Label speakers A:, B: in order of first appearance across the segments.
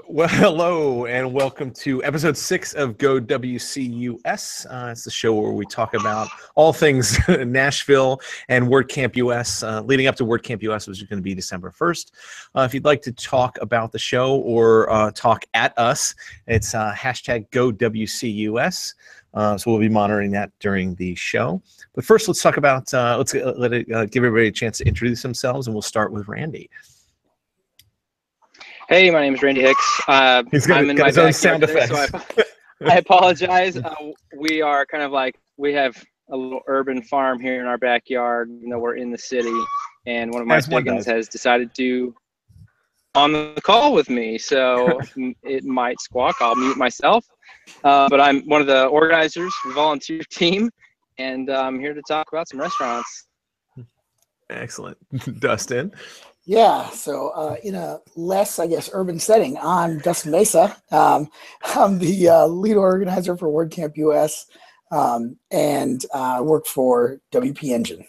A: Well, hello and welcome to episode 6 of GoWCUS. It's the show where we talk about all things Nashville and WordCamp US, leading up to WordCamp US, which is going to be December 1st. If you'd like to talk about the show or talk at us, it's hashtag GoWCUS. So we'll be monitoring that during the show. But first, let's talk about, give everybody a chance to introduce themselves, and we'll start with Randy.
B: Hey, my name is Randy Hicks. I'm in my backyard today, so I apologize. We are kind of like, we have a little urban farm here in our backyard. You know, we're in the city, and one of my chickens has decided to on the call with me, so it might squawk. I'll mute myself. But I'm one of the organizers, volunteer team, and I'm here to talk about some restaurants.
A: Excellent. Dustin?
C: Yeah, so in a less, I guess, urban setting, I'm Dustin Mesa. I'm the lead organizer for WordCamp US, and I work for WP Engine.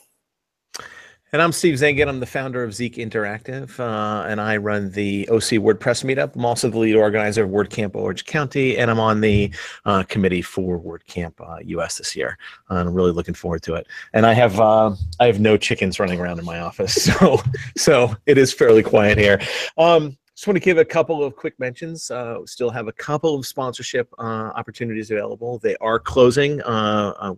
A: And I'm Steve Zanget. I'm the founder of Zeek Interactive, and I run the OC WordPress meetup. I'm also the lead organizer of WordCamp Orange County, and I'm on the committee for WordCamp US this year. And I'm really looking forward to it. And I have no chickens running around in my office, so it is fairly quiet here. Just want to give a couple of quick mentions. Still have a couple of sponsorship opportunities available. They are closing.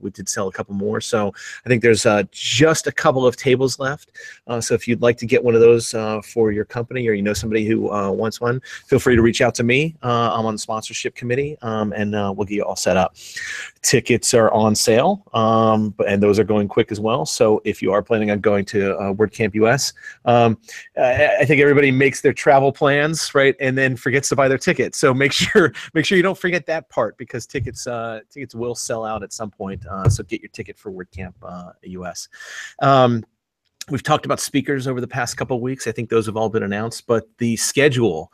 A: We did sell a couple more, so I think there's just a couple of tables left. So if you'd like to get one of those for your company, or you know somebody who wants one, feel free to reach out to me. I'm on the sponsorship committee, and we'll get you all set up. Tickets are on sale, and those are going quick as well. So if you are planning on going to WordCamp US, I think everybody makes their travel plans, right, and then forgets to buy their tickets. So make sure you don't forget that part, because tickets will sell out at some point. So get your ticket for WordCamp US. We've talked about speakers over the past couple of weeks. I think those have all been announced, but the schedule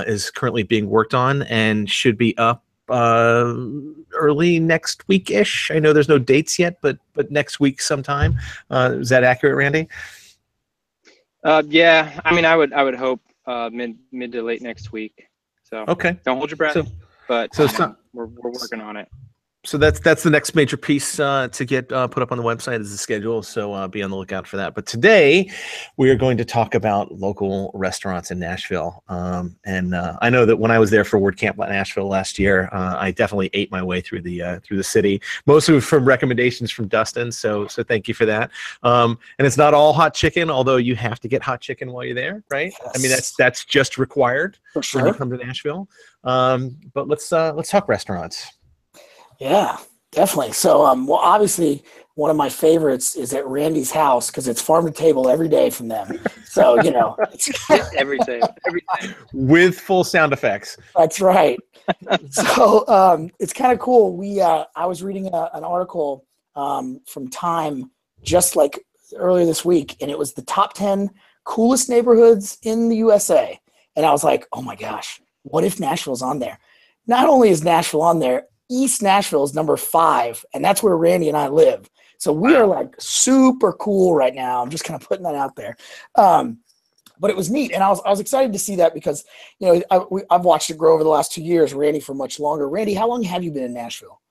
A: is currently being worked on and should be up early next week-ish. I know there's no dates yet, but next week sometime. Is that accurate, Randy?
B: Yeah, I mean, I would hope mid to late next week. So
A: okay,
B: don't hold your breath. But we're working on it.
A: So that's the next major piece to get put up on the website is the schedule. So be on the lookout for that. But today we are going to talk about local restaurants in Nashville. And I know that when I was there for WordCamp Nashville last year, I definitely ate my way through the city, mostly from recommendations from Dustin. So thank you for that. And it's not all hot chicken, although you have to get hot chicken while you're there, right? Yes. I mean, that's just required when you come to Nashville. But let's talk restaurants.
C: Yeah, definitely. So, well, obviously, one of my favorites is at Randy's house, because it's farm to table every day from them. So, you know, it's
B: every day.
A: With full sound effects.
C: That's right. So, it's kind of cool. I was reading an article from Time just like earlier this week, and it was the top 10 coolest neighborhoods in the USA. And I was like, oh my gosh, what if Nashville's on there? Not only is Nashville on there, East Nashville is number 5, and that's where Randy and I live. So we are like super cool right now. I'm just kind of putting that out there. But it was neat, and I was excited to see that, because you know I've watched it grow over the last 2 years. Randy for much longer. Randy, how long have you been in Nashville?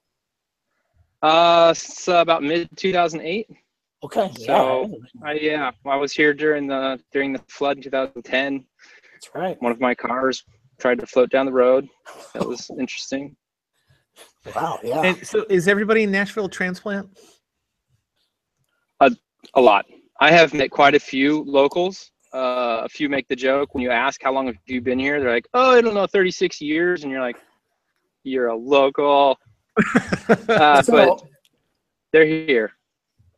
B: So about mid 2008.
C: Okay.
B: So I was here during the flood in 2010.
C: That's right.
B: One of my cars tried to float down the road. That was interesting.
C: Wow, yeah.
A: And so is everybody in Nashville a transplant?
B: A lot. I have met quite a few locals. A few make the joke when you ask how long have you been here, they're like, oh, I don't know, 36 years. And you're like, you're a local. But they're here.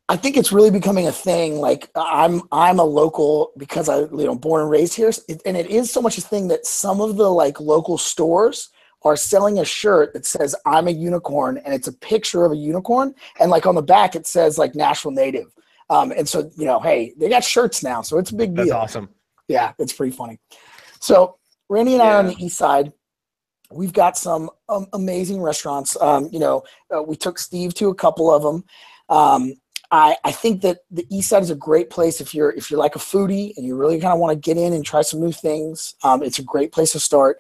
C: I think it's really becoming a thing. Like I'm a local because I born and raised here, and it is so much a thing that some of the like local stores are selling a shirt that says "I'm a unicorn" and it's a picture of a unicorn, and like on the back it says like Nashville native. And so hey, they got shirts now, so it's a big deal.
A: That's awesome.
C: Yeah, it's pretty funny. So Randy and I are on the east side. We've got some amazing restaurants. We took Steve to a couple of them. I think that the East Side is a great place if you're like a foodie and you really kind of want to get in and try some new things. It's a great place to start.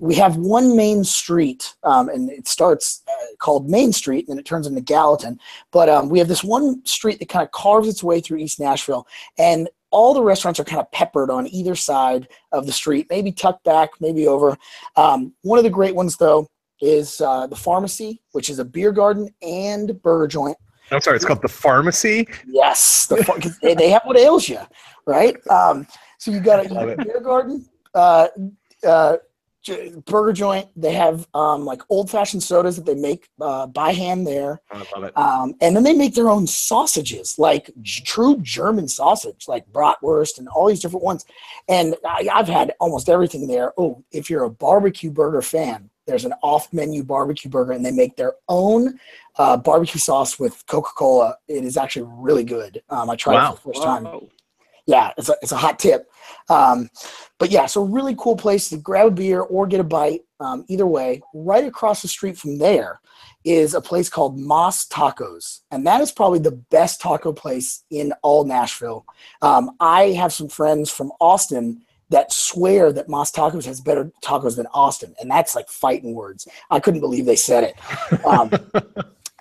C: We have one main street, and it starts called Main Street, and then it turns into Gallatin. But we have this one street that kind of carves its way through East Nashville, and all the restaurants are kind of peppered on either side of the street, maybe tucked back, maybe over. One of the great ones, though, is the Pharmacy, which is a beer garden and burger joint.
A: I'm sorry, it's called the Pharmacy?
C: Yes. They have what ails you, right? So you got a beer garden, burger joint. They have like old-fashioned sodas that they make by hand there.
A: I love it.
C: And then they make their own sausages, like true German sausage, like bratwurst and all these different ones. And I've had almost everything there. Oh, if you're a barbecue burger fan, there's an off-menu barbecue burger, and they make their own barbecue sauce with Coca-Cola. It is actually really good. I tried it for the first time. Yeah, it's a hot tip. But yeah, so really cool place to grab a beer or get a bite. Either way, right across the street from there is a place called Moss Tacos, and that is probably the best taco place in all Nashville. I have some friends from Austin that swear that Moss Tacos has better tacos than Austin, and that's like fighting words. I couldn't believe they said it.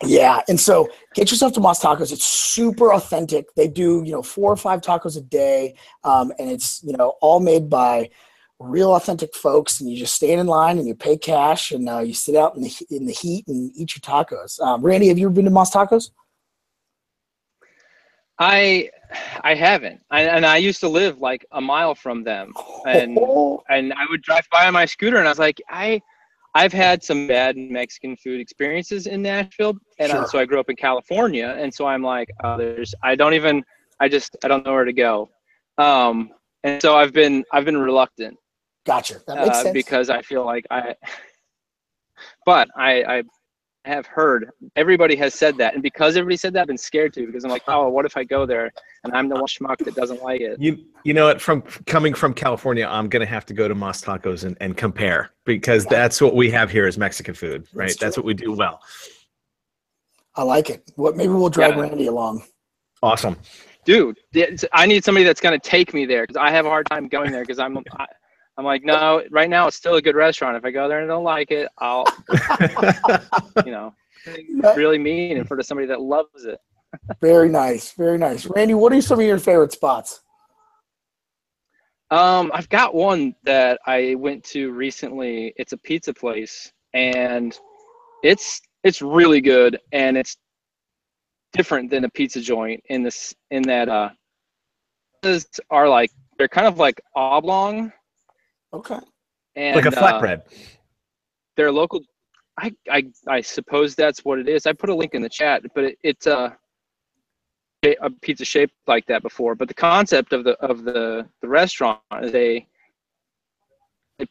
C: Yeah, and so get yourself to Moss Tacos. It's super authentic. They do 4 or 5 tacos a day, and it's all made by real authentic folks. And you just stand in line and you pay cash, and you sit out in the heat and eat your tacos. Randy, have you ever been to Moss Tacos? I
B: haven't, and I used to live like a mile from them, and I would drive by on my scooter, and I was like, I've had some bad Mexican food experiences in Nashville, and so I grew up in California, and so I'm like, I don't know where to go, and so I've been reluctant.
C: Gotcha, that makes sense.
B: Because I feel like but I have heard everybody has said that, and because everybody said that, I've been scared too, because I'm like, oh, what if I go there and I'm the one schmuck that doesn't like it?
A: You know what? From coming from California, I'm gonna have to go to Moss Tacos and compare, because that's what we have here is Mexican food, right? That's what we do well.
C: I like it. Maybe we'll drag Randy along.
A: Awesome,
B: dude. I need somebody that's gonna take me there, because I have a hard time going there, because I'm like, no, right now it's still a good restaurant. If I go there and don't like it, I'll, really mean in front of somebody that loves it.
C: Very nice. Very nice. Randy, what are some of your favorite spots?
B: I've got one that I went to recently. It's a pizza place, and it's really good, and it's different than a pizza joint in that they're kind of like oblong.
C: Okay.
B: And
A: like a flatbread.
B: They're local. I suppose that's what it is. I put a link in the chat, but it's a pizza shaped like that before. But the concept of the restaurant is they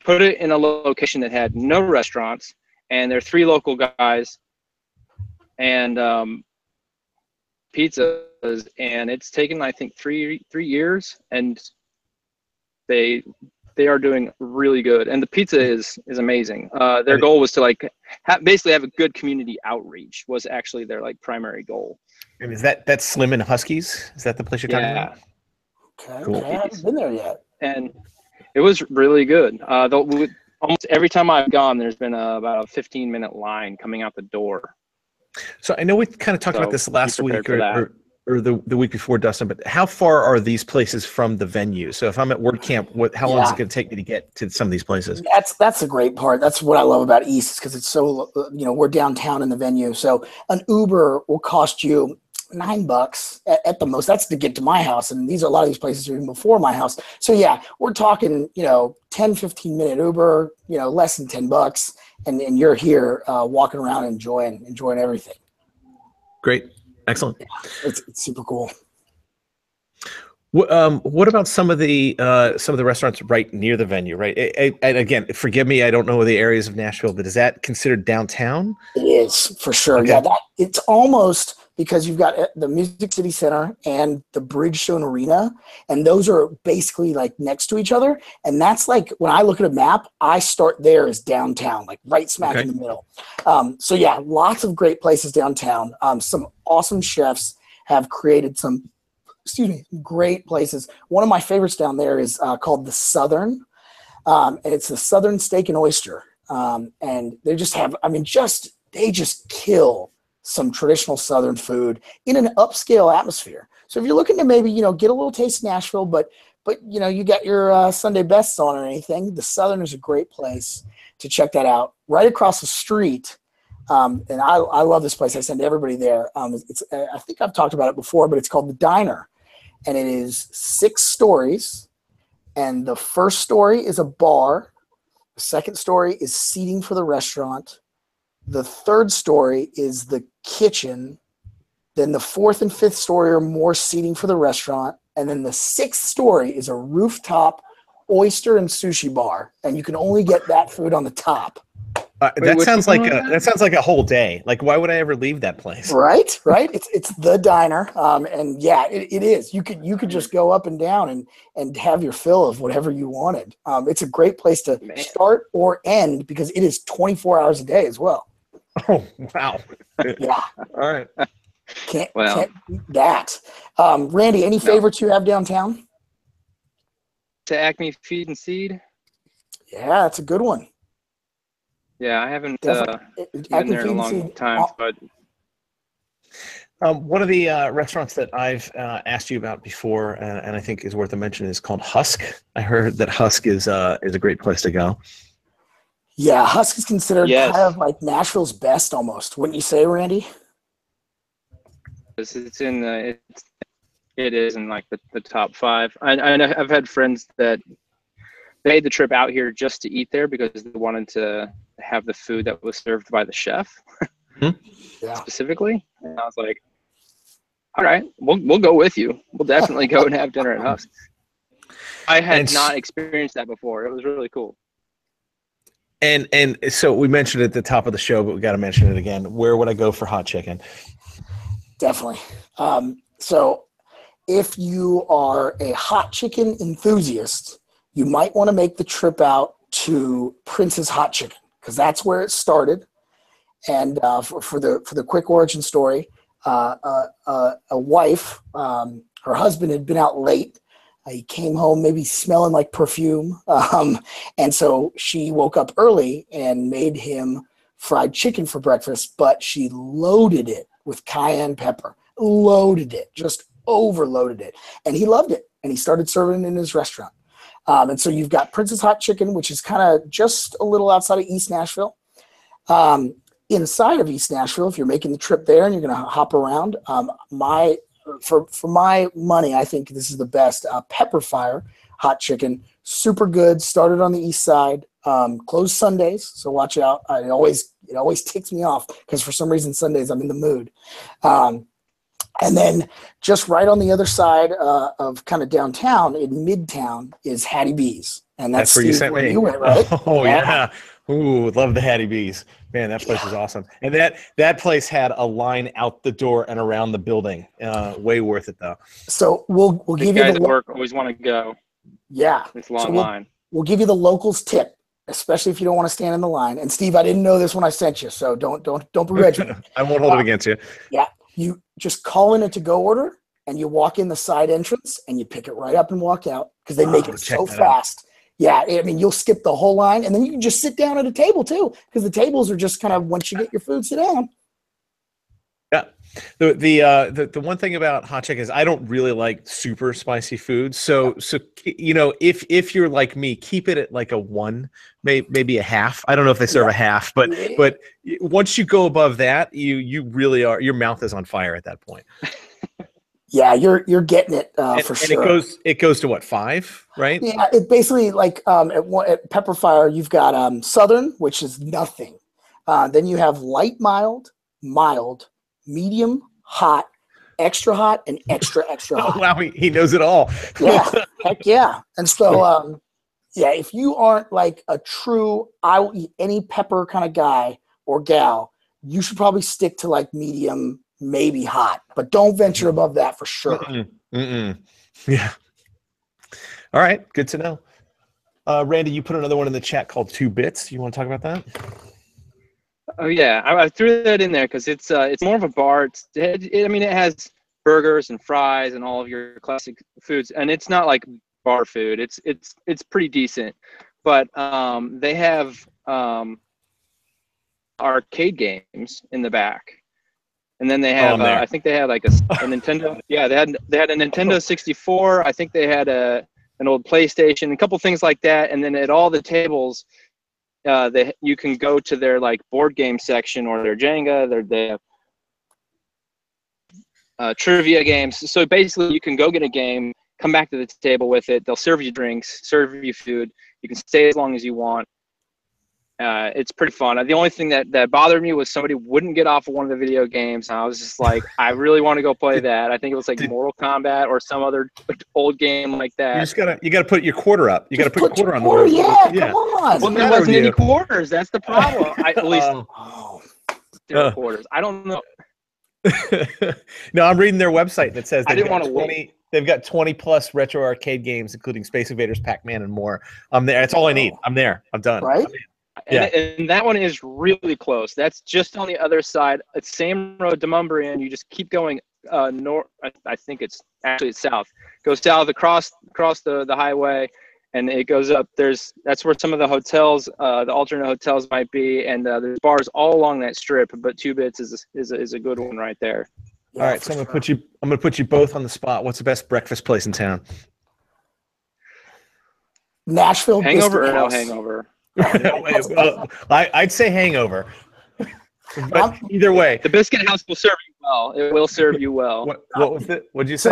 B: put it in a location that had no restaurants, and there are 3 local guys and pizzas, and it's taken, I think, 3 years, and they are doing really good, and the pizza is amazing. Their goal was to basically have a good community outreach, was actually their primary goal.
A: And is that Slim and Huskies? Is that the place you're talking about?
C: Okay. Cool. I haven't been there yet.
B: And it was really good. Almost every time I've gone, there's been about a 15-minute line coming out the door.
A: So I know we kind of talked about this last week or the week before, Dustin, but how far are these places from the venue? So if I'm at WordCamp, how long is it going to take me to get to some of these places?
C: That's the great part. That's what I love about East, because it's so, we're downtown in the venue. So an Uber will cost you $9 at the most. That's to get to my house. And a lot of these places are even before my house. So yeah, we're talking, 10, 15 minute Uber, less than $10. And you're here walking around enjoying everything.
A: Great. Excellent.
C: Yeah, it's super cool.
A: What about some of the restaurants right near the venue? Right, and again, forgive me, I don't know the areas of Nashville, but is that considered downtown?
C: It is, for sure. Okay. Yeah, it's almost, because you've got the Music City Center and the Bridgestone Arena, and those are basically next to each other. And that's when I look at a map, I start there as downtown, right smack in the middle. So yeah, lots of great places downtown. Some awesome chefs. have created some, excuse me, great places. One of my favorites down there is called the Southern, and it's the Southern Steak and Oyster. And they just have, I mean, they just kill some traditional Southern food in an upscale atmosphere. So if you're looking to maybe, get a little taste of Nashville, but you got your Sunday bests on or anything, the Southern is a great place to check that out. Right across the street, and I love this place. I send everybody there. I think I've talked about it before, but it's called the Diner, and it is 6 stories. And the first story is a bar. The second story is seating for the restaurant. The third story is the kitchen. Then the 4th and 5th story are more seating for the restaurant. And then the 6th story is a rooftop oyster and sushi bar. And you can only get that food on the top.
A: That sounds like a whole day. Like, why would I ever leave that place? Right.
C: It's the Diner, and yeah, it is. You could just go up and down and have your fill of whatever you wanted. It's a great place to start or end because it is 24 hours a day as well.
A: Oh wow!
C: Yeah.
A: All right.
C: Can't beat that. Randy, any favorites you have downtown?
B: To Acme Feed and Seed.
C: Yeah, that's a good one.
B: Yeah, I haven't been there in a long time, but
A: one of the restaurants that I've asked you about before, and I think is worth a mention, is called Husk. I heard that Husk is a great place to go.
C: Yeah, Husk is considered kind of like Nashville's best, almost. Wouldn't you say, Randy?
B: It is in like the top 5. I've had friends that made the trip out here just to eat there because they wanted to have the food that was served by the chef specifically. And I was like, all right, we'll go with you. We'll definitely go and have dinner at Husk. I had not experienced that before. It was really cool.
A: And so we mentioned it at the top of the show, but we got to mention it again. Where would I go for hot chicken?
C: Definitely. So if you are a hot chicken enthusiast, you might want to make the trip out to Prince's Hot Chicken because that's where it started. And for the quick origin story, a wife, her husband had been out late. He came home maybe smelling like perfume. And so she woke up early and made him fried chicken for breakfast, but she loaded it with cayenne pepper, just overloaded it. And he loved it. And he started serving it in his restaurant. And so you've got Prince's Hot Chicken, which is kind of just a little outside of East Nashville. Inside of East Nashville, if you're making the trip there and you're going to hop around, for my money, I think this is the best. Pepper Fire Hot Chicken, super good. Started on the east side, closed Sundays, so watch out. It always ticks me off because for some reason Sundays I'm in the mood. And then just right on the other side of kind of downtown in Midtown is Hattie B's. And that's
A: where you sent me.
C: You went, right?
A: Oh, yeah. Ooh, love the Hattie B's. Man, that place is awesome. And that place had a line out the door and around the building. Way worth it, though.
C: So we'll give you
B: the guys at work always want to go.
C: Yeah.
B: It's a long line.
C: We'll give you the locals tip, especially if you don't want to stand in the line. And Steve, I didn't know this when I sent you, so don't begrudge me.
A: I won't hold it against you.
C: Yeah. You just call in a to-go order, and you walk in the side entrance, and you pick it right up and walk out because they make it so fast. Yeah, I mean, you'll skip the whole line, and then you can just sit down at a table, too, because the tables are just kind of, once you get your food, sit down.
A: Yeah. The one thing about hot chicken is I don't really like super spicy food. So if you're like me, keep it at like a 1, maybe a half. I don't know if they serve a half, but once you go above that, you really are, your mouth is on fire at that point.
C: Yeah, you're getting it for sure.
A: And it goes to what, 5, right?
C: Yeah, it basically like at Pepper Fire, you've got Southern, which is nothing. Then you have light, mild, medium, hot, extra hot, and extra hot.
A: Oh, wow, he knows it all.
C: Yeah, heck yeah. And so, if you aren't like a true I will eat any pepper kind of guy or gal, you should probably stick to like medium, maybe hot, but don't venture above that for sure.
A: Yeah. All right, good to know. Randy, you put another one in the chat called 2 Bits. You want to talk about that?
B: Oh yeah, I threw that in there because it's more of a bar. It has burgers and fries and all of your classic foods. And it's not like bar food. It's pretty decent. But they have arcade games in the back. And then they have, I think they had like a Nintendo. Yeah, they had a Nintendo 64. I think they had an old PlayStation, a couple things like that. And then at all the tables, you can go to their like board game section or their Jenga, they have trivia games. So basically, you can go get a game, come back to the table with it. They'll serve you drinks, serve you food. You can stay as long as you want. It's pretty fun. The only thing that bothered me was somebody wouldn't get off of one of the video games. And I was just like, I really want to go play that. I think it was like Mortal Kombat or some other old game like that.
A: You gotta put your quarter up. You gotta put your quarter on the board.
C: Yeah, come on.
B: Well, there wasn't any quarters. That's the problem. At least there were quarters. I don't know.
A: No, I'm reading their website and it says
B: I didn't want to wait.
A: They've got 20 plus retro arcade games, including Space Invaders, Pac-Man, and more. I'm there. That's all I need. I'm there. I'm done.
C: Right?
A: Yeah.
B: And that one is really close. That's just on the other side. It's same road to Mumbrian. You just keep going north. I think it's south. Go south across the highway, and it goes up. That's where some of the hotels, the alternate hotels might be, and there's bars all along that strip. But 2 Bits is a good one right there.
A: All right, so I'm gonna put you both on the spot. What's the best breakfast place in town?
C: Nashville.
B: Hangover or no hangover?
A: I'd say hangover. But either way,
B: the Biscuit House will serve you well. It will serve you well.
A: What was it? What did you say?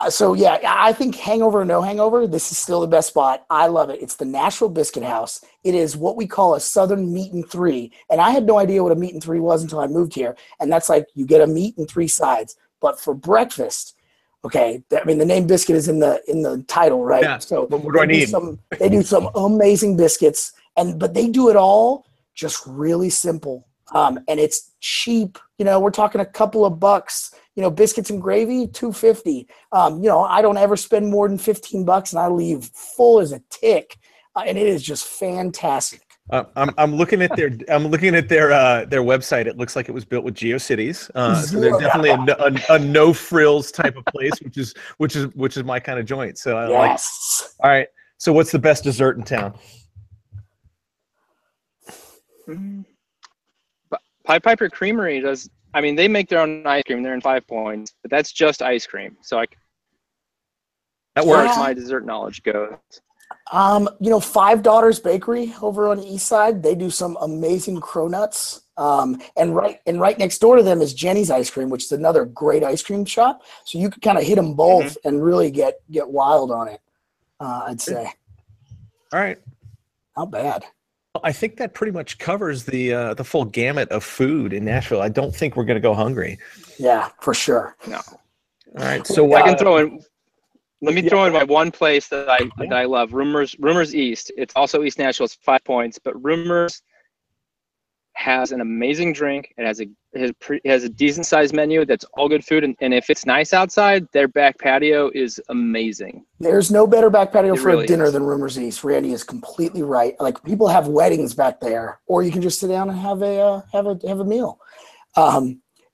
C: So yeah, I think hangover or no hangover, this is still the best spot. I love it. It's the Nashville Biscuit House. It is what we call a Southern meat and three. And I had no idea what a meat and three was until I moved here. And that's like you get a meat and 3 sides. But for breakfast, okay, I mean the name biscuit is in the title, right?
A: Yeah.
C: So
A: what do I need?
C: They do some amazing biscuits, but they do it all just really simple. And it's cheap. You know, we're talking a couple of bucks. You know, biscuits and gravy, $2.50. You know, I don't ever spend more than $15, and I leave full as a tick, and it is just fantastic.
A: I'm looking at their website. It looks like it was built with GeoCities. So there's definitely a no frills type of place, which is my kind of joint. So I like. All right. So what's the best dessert in town?
B: Pied Piper Creamery does. I mean, they make their own ice cream. They're in 5 Points, but that's just ice cream. So that works. My dessert knowledge goes.
C: You know, Five Daughters Bakery over on the east side. They do some amazing cronuts. And right next door to them is Jenny's Ice Cream, which is another great ice cream shop. So you could kind of hit them both and really get wild on it. I'd say.
A: All right.
C: Not bad.
A: I think that pretty much covers the full gamut of food in Nashville. I don't think we're going to go hungry.
C: Yeah, for sure.
B: No.
A: All right. So
B: I can throw in. Let me throw in my one place that I love. Rumors East. It's also East Nashville. It's 5 Points, but Rumors has an amazing drink. It has a decent sized menu that's all good food, and if it's nice outside, their back patio is amazing.
C: There's no better back patio for a dinner than Rumors East. Randy is completely right. Like people have weddings back there, or you can just sit down and have a meal.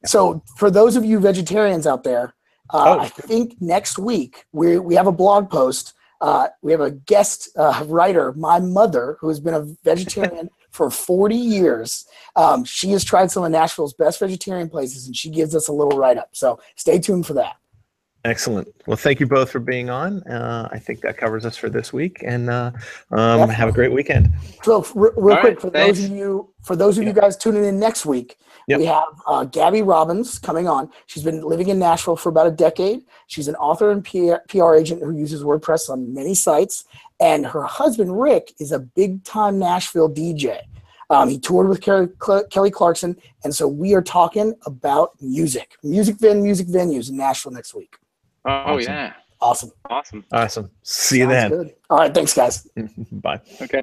C: So for those of you vegetarians out there, I think next week we have a blog post. We have a guest writer, my mother, who has been a vegetarian for 40 years. She has tried some of Nashville's best vegetarian places, and she gives us a little write-up. So stay tuned for that.
A: Excellent. Well, thank you both for being on. I think that covers us for this week, and have a great weekend.
C: So real quick, for those of you guys tuning in next week, we have Gabby Robbins coming on. She's been living in Nashville for about a decade. She's an author and PR agent who uses WordPress on many sites. And her husband, Rick, is a big-time Nashville DJ. He toured with Kelly Clarkson. And so we are talking about music venues in Nashville next week.
B: Oh, awesome.
C: Yeah. Awesome.
A: See you then.
C: Good. All right. Thanks, guys.
A: Bye.
B: Okay.